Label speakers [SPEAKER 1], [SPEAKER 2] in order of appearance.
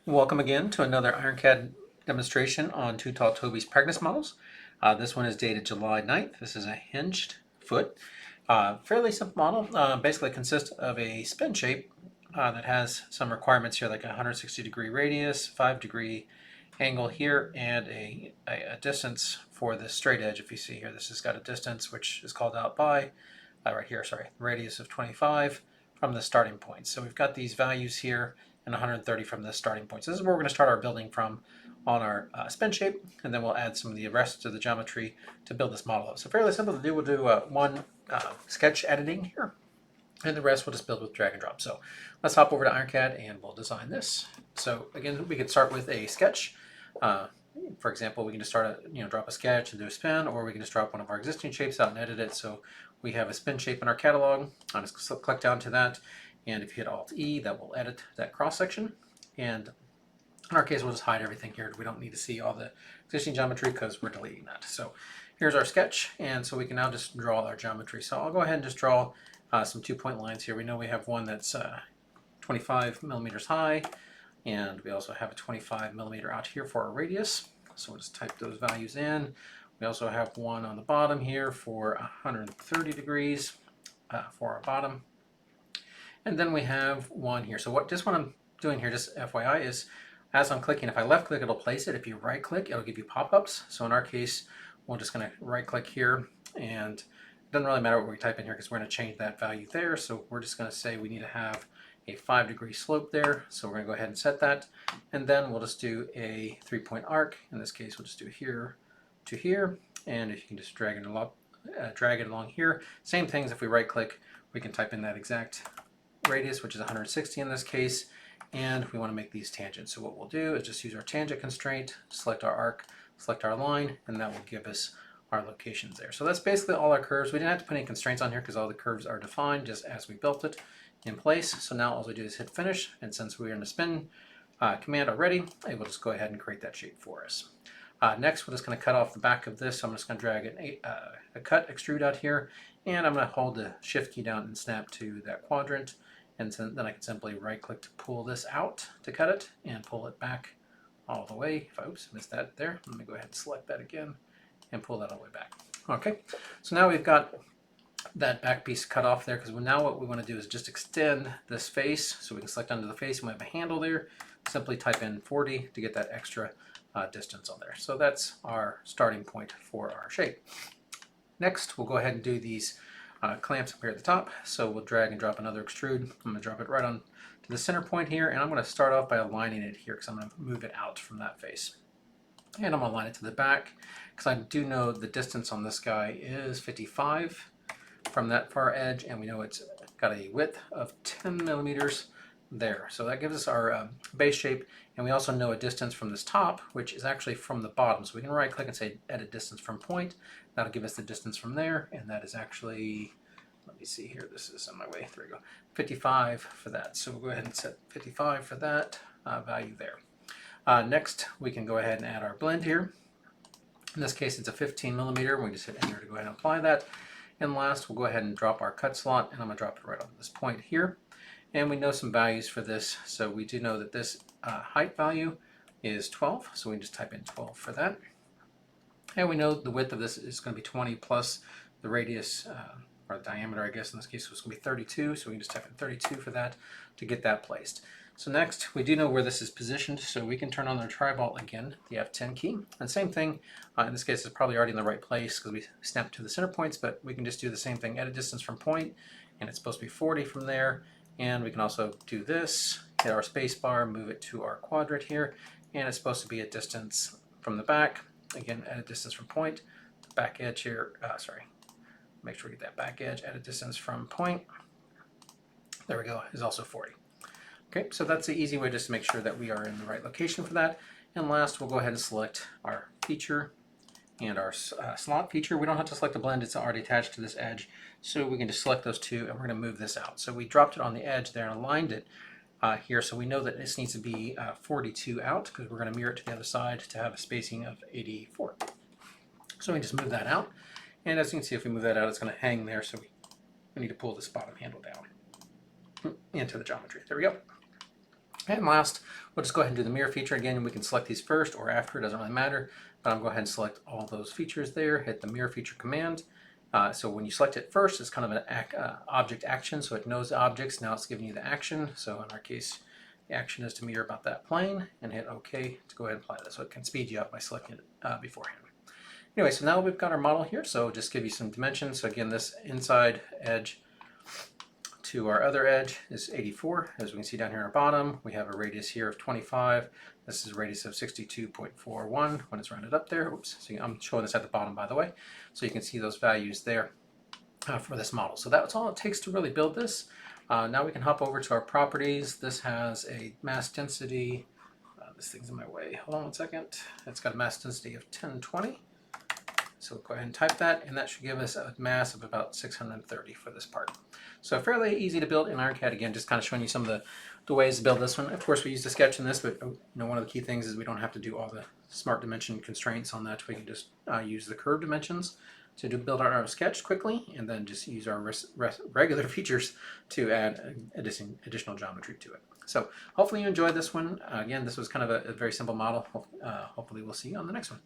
[SPEAKER 1] Welcome again to another IronCAD demonstration on Too Tall Toby's practice models. This one is dated July 9th. This is a hinged foot. Fairly simple model. Basically consists of a spin shape that has some requirements here like a 160-degree radius, 5-degree angle here, and a distance for the straight edge. If you see here, this has got a distance which is called out by, right here, sorry, radius of 25 from the starting point. So we've got these values here and 130 from the starting point. So this is where we're going to start our building from on our spin shape, and then we'll add some of the rest of the geometry to build this model up. So fairly simple to do. We'll do one sketch editing here, and the rest we'll just build with drag and drop. So let's hop over to IronCAD and we'll design this. So again, we could start with a sketch. For example, we can just start drop a sketch and do a spin, or we can just drop one of our existing shapes out and edit it. So we have a spin shape in our catalog. I'll just click down to that, and if you hit Alt-E, that will edit that cross section. And in our case, we'll just hide everything here. We don't need to see all the existing geometry because we're deleting that. So here's our sketch, and so we can now just draw our geometry. So I'll go ahead and just draw some 2-point lines here. We know we have one that's 25 millimeters high, and we also have a 25 millimeter out here for our radius. So we'll just type those values in. We also have one on the bottom here for 130 degrees for our bottom. And then we have one here. So what I'm doing here, just FYI, is as I'm clicking, if I left click, it'll place it. If you right click, it'll give you pop-ups. So in our case, we're just going to right click here, and it doesn't really matter what we type in here because we're going to change that value there. So we're just going to say we need to have a 5-degree slope there. So we're going to go ahead and set that. And then we'll just do a 3-point arc. In this case, we'll just do here to here. And if you can just drag it along here. Same things, if we right click, we can type in that exact radius, which is 160 in this case. And we want to make these tangents. So what we'll do is just use our tangent constraint, select our arc, select our line, and that will give us our locations there. So that's basically all our curves. We didn't have to put any constraints on here because all the curves are defined just as we built it in place. So now all we do is hit finish, and since we're in the spin command already, it will just go ahead and create that shape for us. Next, we're just going to cut off the back of this. So I'm just going to drag a cut extrude out here, and I'm going to hold the shift key down and snap to that quadrant. And then I can simply right click to pull this out to cut it and pull it back all the way. Oops, missed that there. Let me go ahead and select that again and pull that all the way back. Okay, so now we've got that back piece cut off there, because now what we want to do is just extend this face. So we can select under the face, and we have a handle there. Simply type in 40 to get that extra distance on there. So that's our starting point for our shape. Next, we'll go ahead and do these clamps up here at the top. So we'll drag and drop another extrude. I'm going to drop it right on to the center point here, and I'm going to start off by aligning it here because I'm going to move it out from that face. And I'm going to align it to the back because I do know the distance on this guy is 55 from that far edge, and we know it's got a width of 10 millimeters there. So that gives us our base shape, and we also know a distance from this top, which is actually from the bottom. So we can right click and say edit distance from point. That'll give us the distance from there, and that is actually, let me see here, this is on my way, there we go, 55 for that. So we'll go ahead and set 55 for that value there. Next, we can go ahead and add our blend here. In this case, it's a 15 millimeter. We just hit enter to go ahead and apply that. And last, we'll go ahead and drop our cut slot, and I'm going to drop it right on this point here. And we know some values for this. So we do know that this height value is 12. So we can just type in 12 for that. And we know the width of this is going to be 20 plus the radius, or the diameter, I guess in this case, was going to be 32. So we can just type in 32 for that to get that placed. So next, we do know where this is positioned, so we can turn on our TriBall again, the F10 key. And same thing, in this case, it's probably already in the right place because we snapped to the center points, but we can just do the same thing, edit distance from point, and it's supposed to be 40 from there. And we can also do this, hit our space bar, move it to our quadrant here, and it's supposed to be a distance from the back. Again, edit distance from point, the back edge here, make sure we get that back edge, edit distance from point. There we go, is also 40. Okay, so that's the easy way just to make sure that we are in the right location for that. And last, we'll go ahead and select our feature and our slot feature. We don't have to select the blend, it's already attached to this edge. So we can just select those two, and we're going to move this out. So we dropped it on the edge there and aligned it here. So we know that this needs to be 42 out because we're going to mirror it to the other side to have a spacing of 84. So we can just move that out. And as you can see, if we move that out, it's going to hang there. So we need to pull this bottom handle down into the geometry. There we go. And last, we'll just go ahead and do the mirror feature again, and we can select these first or after, it doesn't really matter, but I'm going to go ahead and select all those features there, hit the mirror feature command. So when you select it first, it's kind of an object action, so it knows the objects. Now it's giving you the action. So in our case, the action is to mirror about that plane, and hit OK to go ahead and apply that. So it can speed you up by selecting it beforehand. Anyway, so now we've got our model here. So just give you some dimensions. So again, this inside edge to our other edge is 84. As we can see down here on our bottom, we have a radius here of 25. This is a radius of 62.41 when it's rounded up there. Oops, so I'm showing this at the bottom, by the way. So you can see those values there for this model. So that's all it takes to really build this. Now we can hop over to our properties. This has a mass density. This thing's in my way. Hold on one second. It's got a mass density of 1020. So we'll go ahead and type that, and that should give us a mass of about 630 for this part. So fairly easy to build in IronCAD. Again, just kind of showing you some of the ways to build this one. Of course, we used a sketch in this, but one of the key things is we don't have to do all the smart dimension constraints on that. We can just use the curve dimensions to build our sketch quickly, and then just use our regular features to add additional geometry to it. So hopefully you enjoyed this one. Again, this was kind of a very simple model. Hopefully we'll see you on the next one.